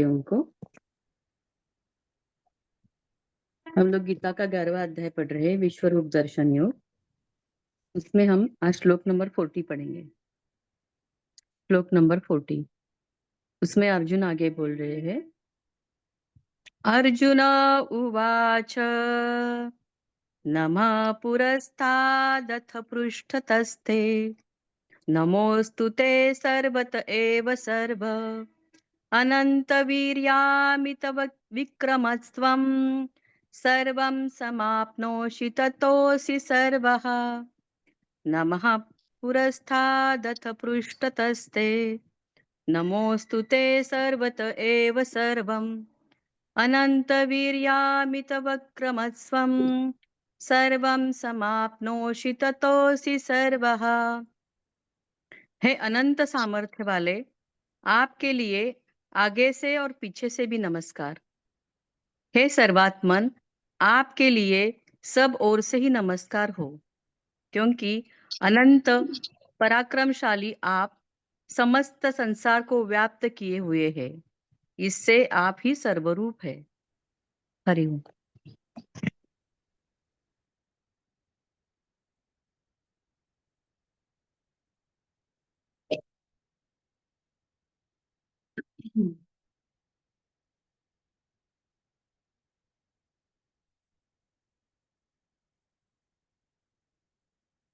उनको हम लोग गीता का 11वां अध्याय पढ़ रहे हैं, विश्व रूप दर्शन योग। उसमें हम आज श्लोक नंबर 40 पढ़ेंगे। श्लोक नंबर 40। उसमें अर्जुन आगे बोल रहे हैं। अर्जुन उवाच नमः पुरस्तादथ पृष्ठतस्ते नमोऽस्तु ते सर्वत एव सर्व अनन्तवीर्यामितव विक्रमस्त्वं सर्वं समाप्नोषि ततोऽसि सर्वः। नमः पुरस्तादथ पृष्ठतस्ते नमोऽस्तु ते सर्वत एव सर्वम् अनन्तवीर्यामितवक्रमस्वं सर्वं समाप्नोषि ततोऽसि सर्वः। हे अनंत सामर्थ्य वाले, आपके लिए आगे से और पीछे से भी नमस्कार। हे सर्वात्मन, आपके लिए सब ओर से ही नमस्कार हो, क्योंकि अनंत पराक्रमशाली आप समस्त संसार को व्याप्त किए हुए हैं। इससे आप ही सर्वरूप है। हरि ओम।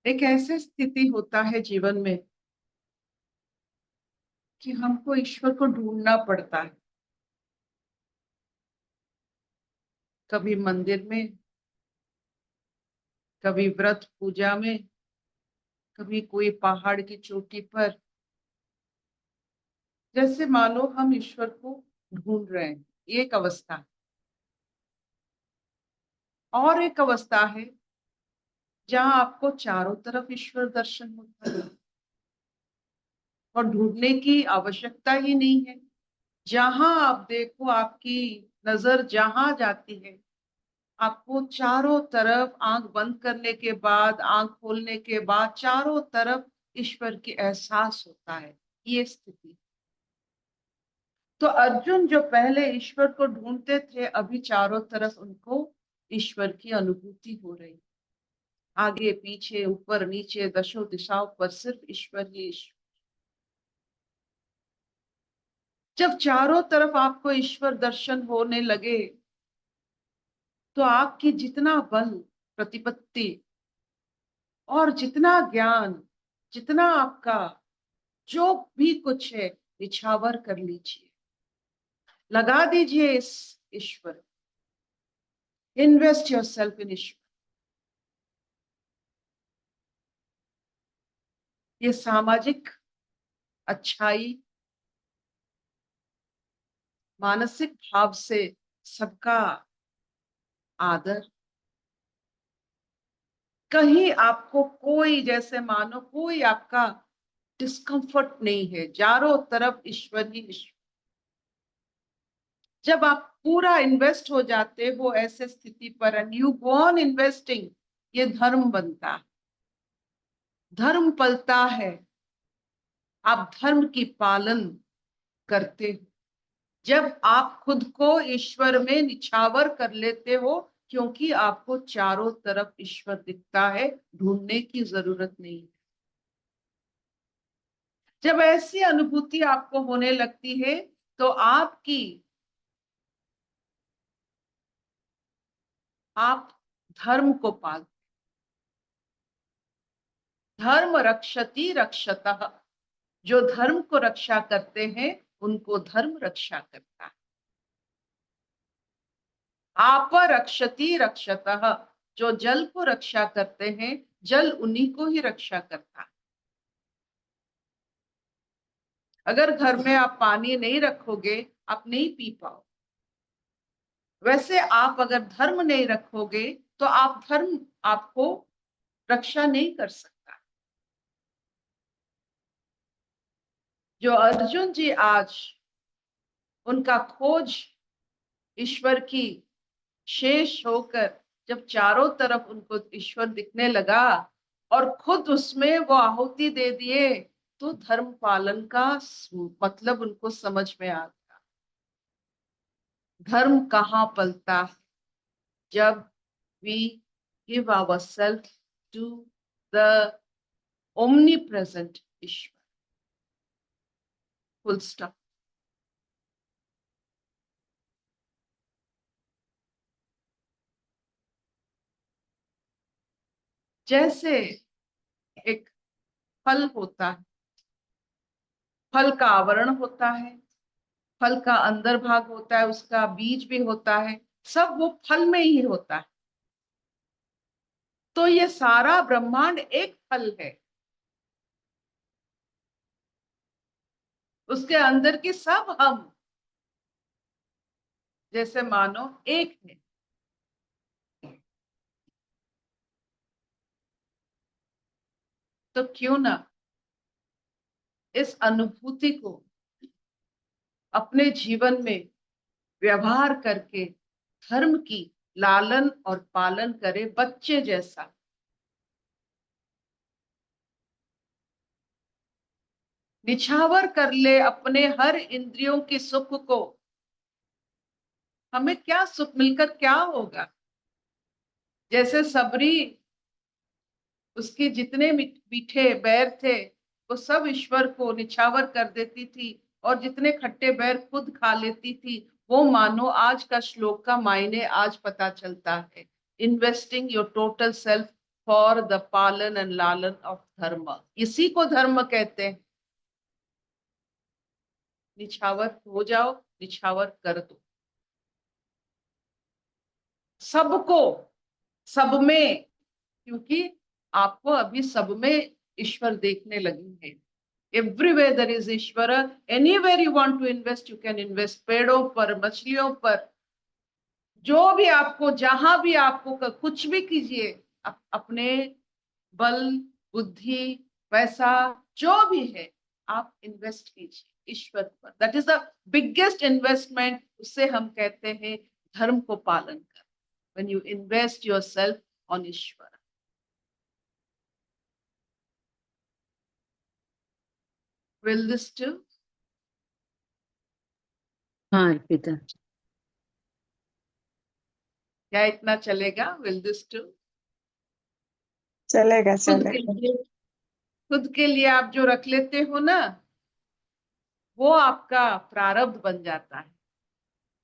एक ऐसी स्थिति होता है जीवन में कि हमको ईश्वर को ढूंढना पड़ता है। कभी मंदिर में, कभी व्रत पूजा में, कभी कोई पहाड़ की चोटी पर, जैसे मानो हम ईश्वर को ढूंढ रहे हैं। ये एक अवस्था है। और एक अवस्था है जहां आपको चारों तरफ ईश्वर दर्शन होता है और ढूंढने की आवश्यकता ही नहीं है। जहां आप देखो, आपकी नजर जहां जाती है, आपको चारों तरफ, आंख बंद करने के बाद, आंख खोलने के बाद, चारों तरफ ईश्वर की एहसास होता है। ये स्थिति। तो अर्जुन जो पहले ईश्वर को ढूंढते थे, अभी चारों तरफ उनको ईश्वर की अनुभूति हो रही। आगे पीछे, ऊपर नीचे, दशों दिशाओं पर सिर्फ ईश्वर ही ईश्वर। जब चारों तरफ आपको ईश्वर दर्शन होने लगे, तो आपकी जितना बल, प्रतिपत्ति और जितना ज्ञान, जितना आपका जो भी कुछ है, निछावर कर लीजिए, लगा दीजिए इस ईश्वर। इन्वेस्ट योरसेल्फ इन ईश्वर। ये सामाजिक अच्छाई, मानसिक भाव से सबका आदर, कहीं आपको कोई, जैसे मानो कोई आपका डिस्कंफर्ट नहीं है। चारों तरफ ईश्वर ही ईश्वर। जब आप पूरा इन्वेस्ट हो जाते हो ऐसे स्थिति पर, and you go on investing, ये धर्म बनता है, धर्म पलता है। आप धर्म की पालन करते हो जब आप खुद को ईश्वर में निछावर कर लेते हो, क्योंकि आपको चारों तरफ ईश्वर दिखता है, ढूंढने की जरूरत नहीं है। जब ऐसी अनुभूति आपको होने लगती है, तो आप धर्म को पाल। धर्म रक्षति रक्षतः। जो धर्म को रक्षा करते हैं, उनको धर्म रक्षा करता है। आप रक्षति रक्षतः। जो जल को रक्षा करते हैं, जल उन्हीं को ही रक्षा करता है। अगर घर में आप पानी नहीं रखोगे, आप नहीं पी पाओ। वैसे आप अगर धर्म नहीं रखोगे, तो आप धर्म आपको रक्षा नहीं कर सकता। जो अर्जुन जी आज, उनका खोज ईश्वर की शेष होकर, जब चारों तरफ उनको ईश्वर दिखने लगा और खुद उसमें वो आहुति दे दिए, तो धर्म पालन का मतलब उनको समझ में आ गया। धर्म कहाँ पलता है? जब we give ourselves to the omnipresent Ishwar. Full stop. जैसे एक फल होता है, फल का आवरण होता है, फल का अंदर भाग होता है, उसका बीज भी होता है, सब वो फल में ही होता है। तो ये सारा ब्रह्मांड एक फल है, उसके अंदर के सब हम जैसे मानो एक है। तो क्यों ना इस अनुभूति को अपने जीवन में व्यवहार करके धर्म की लालन और पालन करे बच्चे जैसा। निछावर कर ले अपने हर इंद्रियों के सुख को। हमें क्या सुख मिलकर क्या होगा? जैसे सबरी, उसके जितने मीठे बैर थे वो सब ईश्वर को निछावर कर देती थी, और जितने खट्टे बैर खुद खा लेती थी। वो मानो आज का श्लोक का मायने आज पता चलता है। Investing your total self for the पालन एंड लालन ऑफ धर्म, इसी को धर्म कहते हैं। निछावर हो जाओ, निछावर कर दो सबको, सब में, क्योंकि आपको अभी सब में ईश्वर देखने लगे हैं। एवरीवेयर देयर इज ईश्वर, anywhere you want to invest you can invest. पेड़ों पर, मछलियों पर, जो भी आपको, जहां भी आपको कुछ भी कीजिए, अपने बल, बुद्धि, पैसा जो भी है आप इन्वेस्ट कीजिए ईश्वर पर। That is the biggest investment. उससे हम कहते हैं धर्म को पालन कर। When you invest yourself on ईश्वर। Will this do? हाँ पिता। क्या इतना चलेगा? Will this do? चलेगा खुद के चलेगा। लिए, खुद के लिए आप जो रख लेते हो ना, वो आपका प्रारब्ध बन जाता है।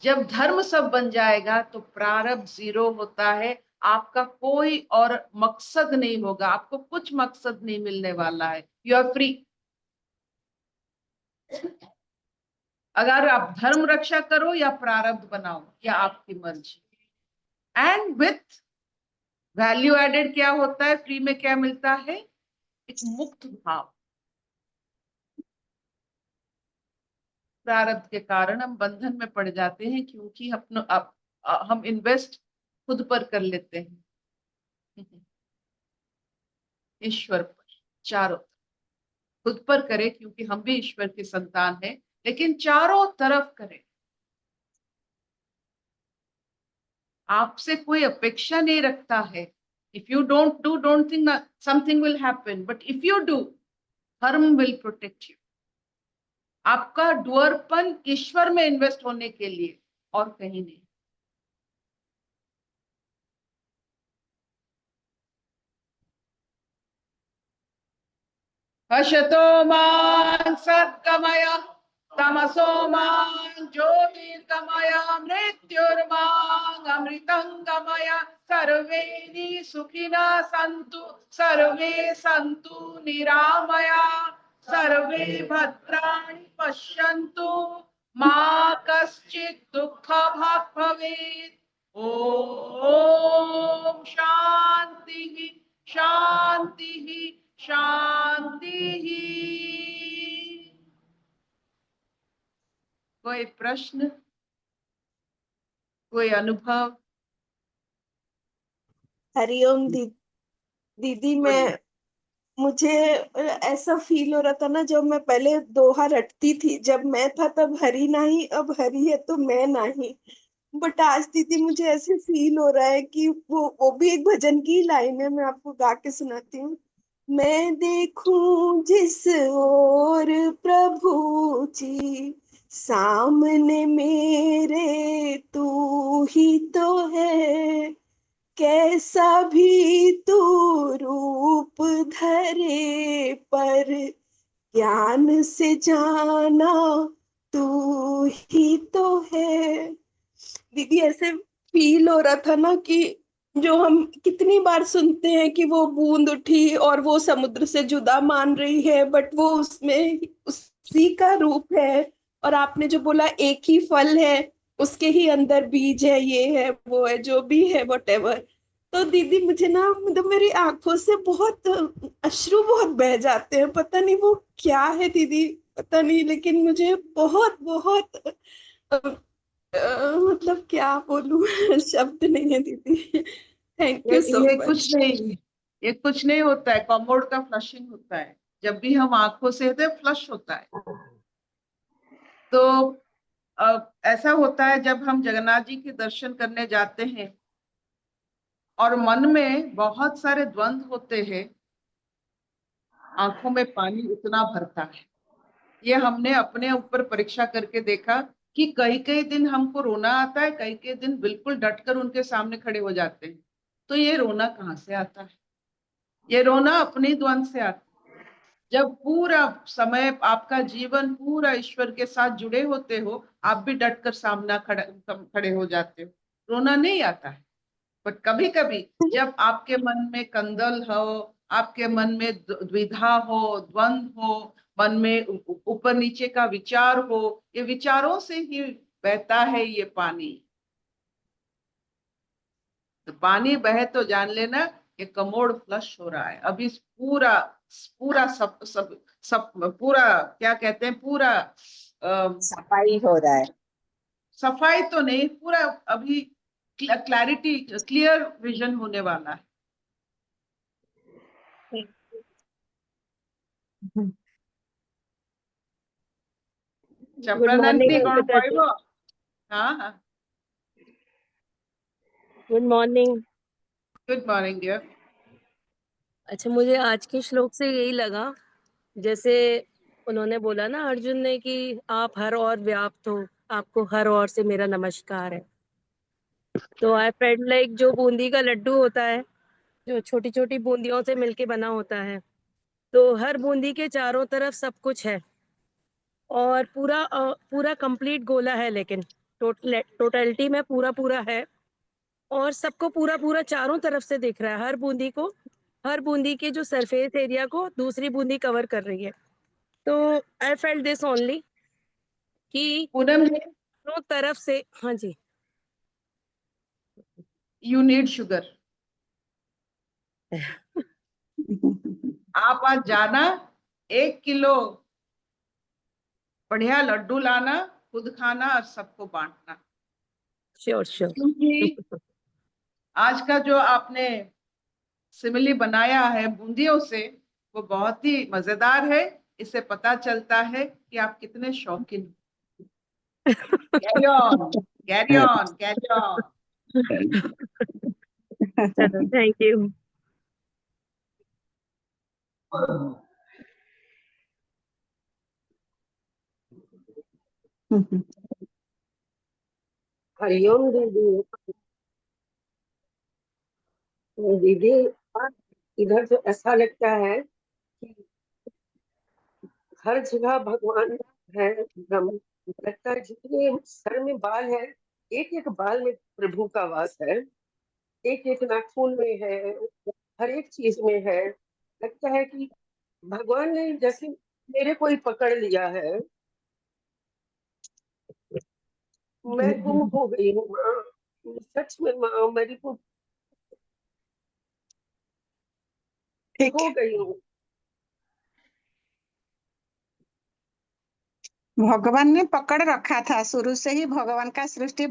जब धर्म सब बन जाएगा तो प्रारब्ध जीरो होता है। आपका कोई और मकसद नहीं होगा, आपको कुछ मकसद नहीं मिलने वाला है। You are free. अगर आप धर्म रक्षा करो या प्रारब्ध बनाओ, या आपकी मर्जी। एंड विथ वैल्यू एडेड क्या होता है? फ्री में क्या मिलता है? एक मुक्त भाव। प्रारब्ध के कारण हम बंधन में पड़ जाते हैं, क्योंकि हम इन्वेस्ट खुद पर कर लेते हैं, ईश्वर पर चारों। खुद पर करें क्योंकि हम भी ईश्वर के संतान हैं, लेकिन चारों तरफ करें। आपसे कोई अपेक्षा नहीं रखता है। If you don't do, don't think something will happen, but if you do, धर्म विल प्रोटेक्ट यू। आपका डुअरपन ईश्वर में इन्वेस्ट होने के लिए, और कहीं नहीं। हशतो मां सद्गमय, तमसो मां ज्योतिर्गमय, मृत्युर्मां अमृतंगमय। सर्वे सुखिनः सन्तु, सर्वे सन्तु निरामया, सर्वे भद्राणि पश्यन्तु, मा कश्चित् दुःखभाग् भवेत्। ओम शांति शांति शांति। कोई प्रश्न, कोई अनुभव? हरिओम दीदी, मैं मुझे ऐसा फील हो रहा था ना, जब मैं पहले दोहा रटती थी, जब मैं था तब हरि नहीं, अब हरि है तो मैं नहीं। बट आज दीदी मुझे ऐसे फील हो रहा है कि वो भी एक भजन की लाइन है, मैं आपको गा के सुनाती हूँ। मैं देखूं जिस ओर प्रभु जी, सामने मेरे ही तो है, कैसा भी तू रूप धरे, पर ज्ञान से जाना तू ही तो है। दीदी ऐसे फील हो रहा था ना कि जो हम कितनी बार सुनते हैं कि वो बूंद उठी और वो समुद्र से जुदा मान रही है, बट वो उसमें उसी का रूप है। और आपने जो बोला एक ही फल है, उसके ही अंदर बीज है, ये है वो है, जो भी है whatever। तो दीदी मुझे ना, मतलब मेरी आंखों से बहुत अश्रु बहुत बह जाते हैं, पता नहीं वो क्या है दीदी, पता नहीं, लेकिन मुझे बहुत बहुत मतलब क्या बोलूं शब्द नहीं है दीदी। थैंक ये यू सो ये कुछ मच। नहीं, ये कुछ नहीं होता है, कॉमोड का फ्लशिंग होता है। जब भी हम आंखों से तो फ्लश होता है। तो ऐसा होता है जब हम जगन्नाथ जी के दर्शन करने जाते हैं और मन में बहुत सारे द्वंद्व होते हैं, आंखों में पानी उतना भरता है। ये हमने अपने ऊपर परीक्षा करके देखा कि कई कई दिन हमको रोना आता है, कई कई दिन बिल्कुल डटकर उनके सामने खड़े हो जाते हैं। तो ये रोना कहाँ से आता है? ये रोना अपनी द्वंद से आता है। जब पूरा समय आपका जीवन पूरा ईश्वर के साथ जुड़े होते हो, आप भी डटकर सामना खड़े हो जाते हो, रोना नहीं आता है। बट कभी कभी जब आपके मन में कंदल हो, आपके मन में द्विधा हो, द्वंद्व हो, मन में ऊपर नीचे का विचार हो, ये विचारों से ही बहता है ये पानी। तो पानी बहे तो जान लेना ये कमोड फ्लश हो रहा है। अभी पूरा पूरा सब पूरा क्या कहते हैं, पूरा सफाई हो रहा है। सफाई तो नहीं, पूरा अभी क्लैरिटी, क्लियर विजन होने वाला है। गुड मॉर्निंग चपरानंदी कौन अंकिता जी। पाइबो? हाँ हाँ, good morning. Good morning dear. अच्छा, मुझे आज के श्लोक से यही लगा, जैसे उन्होंने बोला ना अर्जुन ने कि आप हर और व्याप्त हो, आपको हर और से मेरा नमस्कार है। तो आई फेल्ट लाइक जो बूंदी का लड्डू होता है, जो छोटी छोटी बूंदियों से मिलके बना होता है, तो हर बूंदी के चारों तरफ सब कुछ है और पूरा कंप्लीट गोला है, लेकिन टोटलिटी में पूरा पूरा है और सबको पूरा पूरा चारों तरफ से दिख रहा है। हर बूंदी को, हर बूंदी के जो सरफेस एरिया को दूसरी बूंदी कवर कर रही है। तो आई फेल्ट दिस ओनली कि पूनम जी, दोनों तरफ से। हाँ जी। You need sugar. आप आज जाना, 1 किलो बढ़िया लड्डू लाना, खुद खाना और सबको बांटना। Sure sure. क्योंकि आज का जो आपने सिमिली बनाया है बूंदियों से, वो बहुत ही मजेदार है। इससे पता चलता है कि आप कितने शौकीन। Carry on, carry on, carry on. चलो, थैंक यू। हरिओम दीदी। दीदी, इधर तो ऐसा लगता है कि हर जगह भगवान है, ब्रह्म। लगता है जितने सर में बाल है, एक एक बाल में प्रभु का वास है, एक एक नाखून में है, हर एक चीज में है। लगता है कि भगवान ने जैसे मेरे को ही पकड़ लिया है। मैं गुम हो गई हूँ माँ, सच में माँ, मेरी को हो गई हूँ। भगवान ने पकड़ रखा था, शुरू से ही भगवान का सृष्टि